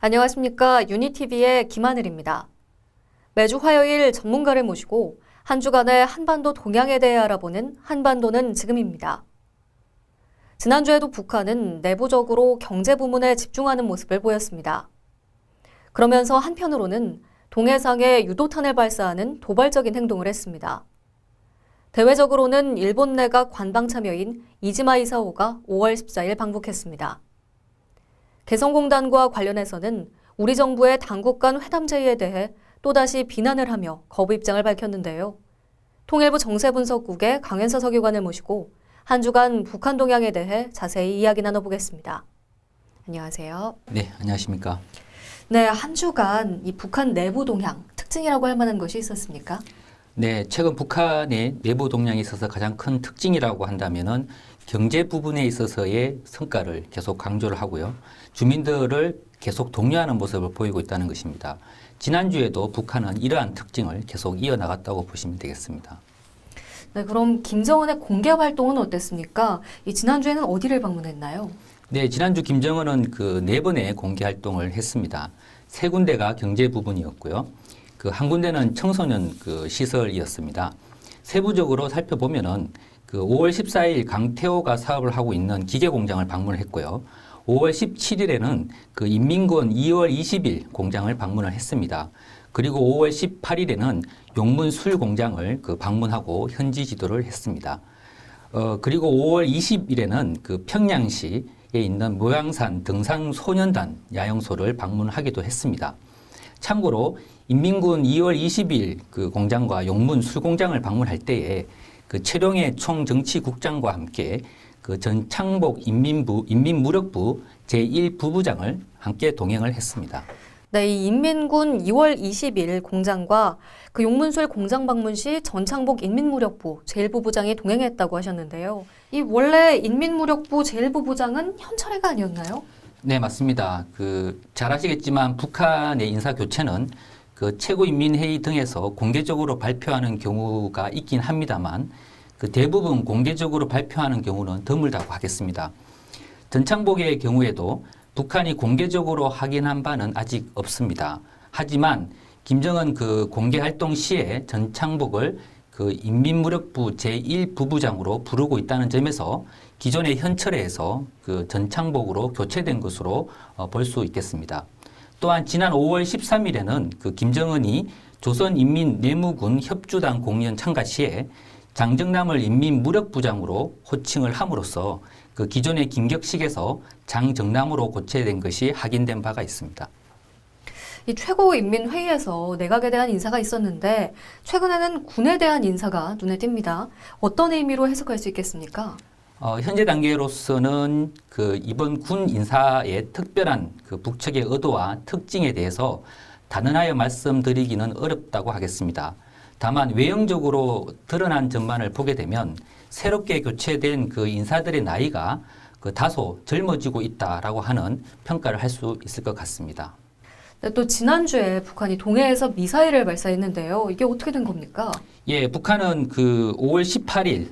안녕하십니까. 유니TV의 김하늘입니다. 매주 화요일 전문가를 모시고 한 주간의 한반도 동향에 대해 알아보는 한반도는 지금입니다. 지난주에도 북한은 내부적으로 경제 부문에 집중하는 모습을 보였습니다. 그러면서 한편으로는 동해상에 유도탄을 발사하는 도발적인 행동을 했습니다. 대외적으로는 일본 내각 관방 참여인 이지마 이사오가 5월 14일 방북했습니다. 개성공단과 관련해서는 우리 정부의 당국 간 회담 제의에 대해 또다시 비난을 하며 거부 입장을 밝혔는데요. 통일부 정세분석국의 강현서 서기관을 모시고 한 주간 북한 동향에 대해 자세히 이야기 나눠보겠습니다. 안녕하세요. 네, 안녕하십니까. 네, 한 주간 이 북한 내부 동향, 특징이라고 할 만한 것이 있었습니까? 네, 최근 북한의 내부 동향에 있어서 가장 큰 특징이라고 한다면은 경제 부분에 있어서의 성과를 계속 강조를 하고요. 주민들을 계속 독려하는 모습을 보이고 있다는 것입니다. 지난주에도 북한은 이러한 특징을 계속 이어나갔다고 보시면 되겠습니다. 네, 그럼 김정은의 공개 활동은 어땠습니까? 이 지난주에는 어디를 방문했나요? 네, 지난주 김정은은 그 4번의 공개 활동을 했습니다. 3군데가 경제 부분이었고요. 그 한 군데는 청소년 그 시설이었습니다. 세부적으로 살펴보면은 그 5월 14일 강태호가 사업을 하고 있는 기계 공장을 방문을 했고요. 5월 17일에는 그 인민군 2월 20일 공장을 방문을 했습니다. 그리고 5월 18일에는 용문 술 공장을 그 방문하고 현지 지도를 했습니다. 그리고 5월 20일에는 그 평양시에 있는 모양산 등산소년단 야영소를 방문하기도 했습니다. 참고로 인민군 2월 20일 그 공장과 용문 술 공장을 방문할 때에 그 최룡해 총정치국장과 함께 그 전창복 인민무력부 제1부부장을 함께 동행을 했습니다. 네, 이 인민군 2월 20일 공장과 그 용문술 공장 방문 시 전창복 인민무력부 제1부부장이 동행했다고 하셨는데요. 이 원래 인민무력부 제1부부장은 현철회가 아니었나요? 네, 맞습니다. 잘 아시겠지만 북한의 인사 교체는 그 최고인민회의 등에서 공개적으로 발표하는 경우가 있긴 합니다만 그 대부분 공개적으로 발표하는 경우는 드물다고 하겠습니다. 전창복의 경우에도 북한이 공개적으로 확인한 바는 아직 없습니다. 하지만 김정은 그 공개 활동 시에 전창복을 그 인민무력부 제1부부장으로 부르고 있다는 점에서 기존의 현철회에서 그 전창복으로 교체된 것으로 볼 수 있겠습니다. 또한 지난 5월 13일에는 그 김정은이 조선인민내무군 협주단 공연 참가 시에 장정남을 인민무력부장으로 호칭을 함으로써 그 기존의 김격식에서 장정남으로 교체된 것이 확인된 바가 있습니다. 이 최고인민회의에서 내각에 대한 인사가 있었는데 최근에는 군에 대한 인사가 눈에 띕니다. 어떤 의미로 해석할 수 있겠습니까? 현재 단계로서는 그 이번 군 인사의 특별한 그 북측의 의도와 특징에 대해서 단언하여 말씀드리기는 어렵다고 하겠습니다. 다만 외형적으로 드러난 점만을 보게 되면 새롭게 교체된 그 인사들의 나이가 그 다소 젊어지고 있다라고 하는 평가를 할 수 있을 것 같습니다. 네, 또 지난주에 북한이 동해에서 미사일을 발사했는데요. 이게 어떻게 된 겁니까? 예, 북한은 그 5월 18일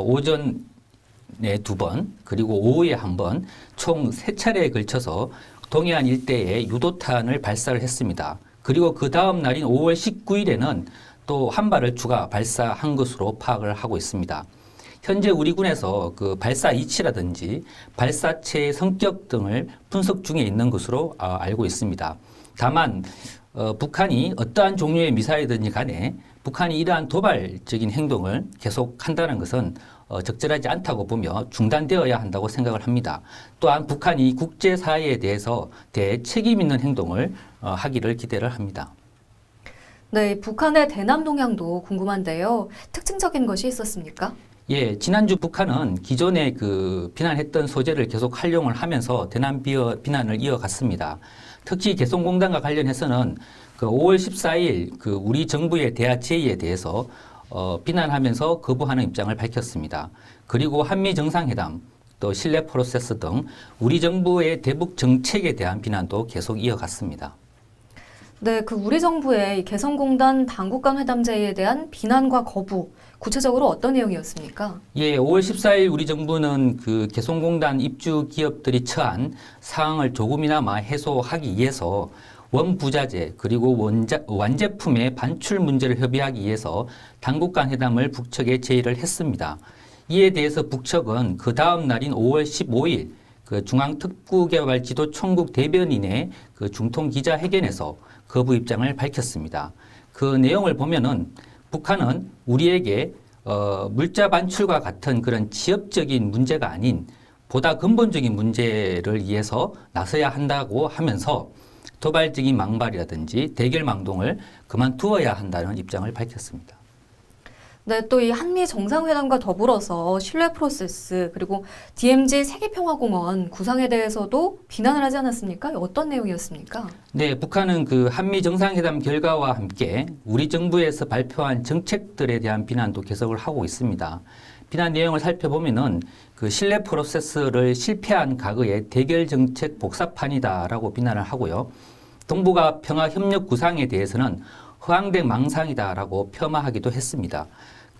오전에 2번 그리고 오후에 1번 총 3차례에 걸쳐서 동해안 일대에 유도탄을 발사를 했습니다. 그리고 그 다음 날인 5월 19일에는 또 한 발을 추가 발사한 것으로 파악을 하고 있습니다. 현재 우리 군에서 그 발사 위치라든지 발사체의 성격 등을 분석 중에 있는 것으로 알고 있습니다. 다만 북한이 어떠한 종류의 미사일이든지 간에 북한이 이러한 도발적인 행동을 계속한다는 것은 적절하지 않다고 보며 중단되어야 한다고 생각을 합니다. 또한 북한이 국제사회에 대해서 대책임 있는 행동을 하기를 기대를 합니다. 네, 북한의 대남 동향도 궁금한데요. 특징적인 것이 있었습니까? 예, 지난주 북한은 기존에 그 비난했던 소재를 계속 활용을 하면서 대남 비난을 이어갔습니다. 특히 개성공단과 관련해서는 그 5월 14일 그 우리 정부의 대화 제의에 대해서 비난하면서 거부하는 입장을 밝혔습니다. 그리고 한미 정상회담, 또 신뢰 프로세스 등 우리 정부의 대북 정책에 대한 비난도 계속 이어갔습니다. 네, 우리 정부의 이 개성공단 당국간 회담 제의에 대한 비난과 거부, 구체적으로 어떤 내용이었습니까? 예, 5월 14일 우리 정부는 그 개성공단 입주 기업들이 처한 사항을 조금이나마 해소하기 위해서 원부자재 그리고 완제품의 반출 문제를 협의하기 위해서 당국간 회담을 북측에 제의를 했습니다. 이에 대해서 북측은 그 다음 날인 5월 15일 그 중앙특구개발지도 총국 대변인의 그 중통 기자회견에서 거부 입장을 밝혔습니다. 그 내용을 보면은 북한은 우리에게 물자 반출과 같은 그런 지엽적인 문제가 아닌 보다 근본적인 문제를 위해서 나서야 한다고 하면서 도발적인 망발이라든지 대결망동을 그만두어야 한다는 입장을 밝혔습니다. 네, 또 이 한미 정상회담과 더불어서 신뢰 프로세스 그리고 DMZ 세계평화공원 구상에 대해서도 비난을 하지 않았습니까? 어떤 내용이었습니까? 네, 북한은 그 한미 정상회담 결과와 함께 우리 정부에서 발표한 정책들에 대한 비난도 계속을 하고 있습니다. 비난 내용을 살펴보면은 그 신뢰 프로세스를 실패한 과거의 대결 정책 복사판이다라고 비난을 하고요. 동북아 평화 협력 구상에 대해서는 허황된 망상이다라고 폄하하기도 했습니다.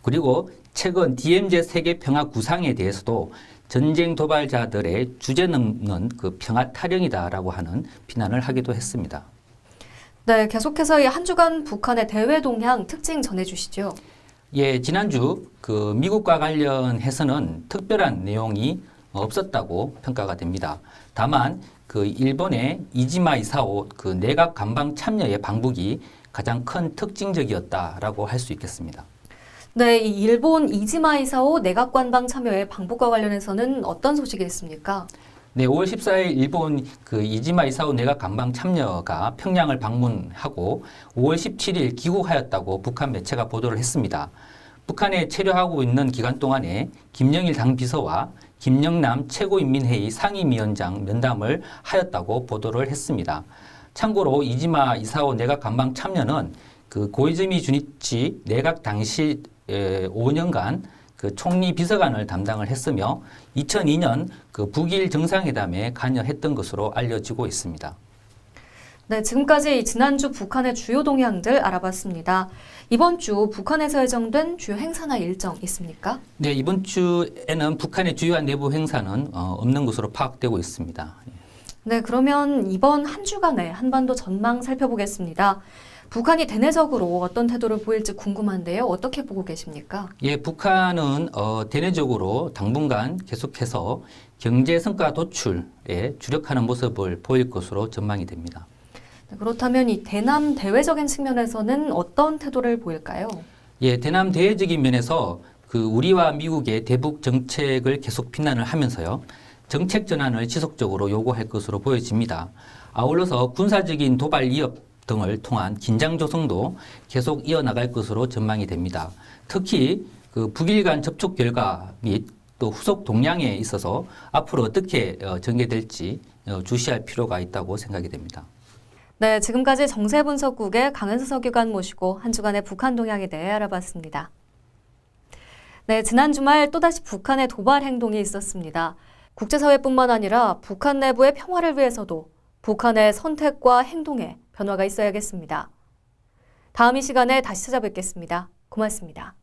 그리고 최근 DMZ 세계 평화 구상에 대해서도 전쟁 도발자들의 주제넘는 그 평화 타령이다라고 하는 비난을 하기도 했습니다. 네, 계속해서 이 한 주간 북한의 대외 동향 특징 전해주시죠. 예, 지난주 그 미국과 관련해서는 특별한 내용이 없었다고 평가가 됩니다. 다만 그 일본의 이지마 이사오 그 내각 감방 참여의 방북이 가장 큰 특징적이었다라고 할 수 있겠습니다. 네, 이 일본 이지마 이사오 내각관방 참여의 방북과 관련해서는 어떤 소식이 있습니까? 네, 5월 14일 일본 그 이지마 이사오 내각 감방 참여가 평양을 방문하고 5월 17일 귀국하였다고 북한 매체가 보도를 했습니다. 북한에 체류하고 있는 기간 동안에 김영일 당비서와 김영남 최고인민회의 상임위원장 면담을 하였다고 보도를 했습니다. 참고로 이지마 이사오 내각 감방 참여는 그 고이즈미 주니치 내각 당시 5년간 그 총리 비서관을 담당을 했으며 2002년 그 북일 정상회담에 관여했던 것으로 알려지고 있습니다. 네, 지금까지 지난주 북한의 주요 동향들 알아봤습니다. 이번 주 북한에서 예정된 주요 행사나 일정 있습니까? 네, 이번 주에는 북한의 주요한 내부 행사는 없는 것으로 파악되고 있습니다. 네, 그러면 이번 한 주간의 한반도 전망 살펴보겠습니다. 북한이 대내적으로 어떤 태도를 보일지 궁금한데요. 어떻게 보고 계십니까? 예, 북한은 대내적으로 당분간 계속해서 경제 성과 도출에 주력하는 모습을 보일 것으로 전망이 됩니다. 네, 그렇다면 이 대남 대외적인 측면에서는 어떤 태도를 보일까요? 예, 대남 대외적인 면에서 그 우리와 미국의 대북 정책을 계속 비난을 하면서요. 정책 전환을 지속적으로 요구할 것으로 보여집니다. 아울러서 군사적인 도발 위협 등을 통한 긴장 조성도 계속 이어나갈 것으로 전망이 됩니다. 특히 그 북일 간 접촉 결과 및 또 후속 동향에 있어서 앞으로 어떻게 전개될지 주시할 필요가 있다고 생각이 됩니다. 네, 지금까지 정세분석국의 강은수 서기관 모시고 한 주간의 북한 동향에 대해 알아봤습니다. 네, 지난 주말 또다시 북한의 도발 행동이 있었습니다. 국제사회뿐만 아니라 북한 내부의 평화를 위해서도 북한의 선택과 행동에 변화가 있어야겠습니다. 다음 이 시간에 다시 찾아뵙겠습니다. 고맙습니다.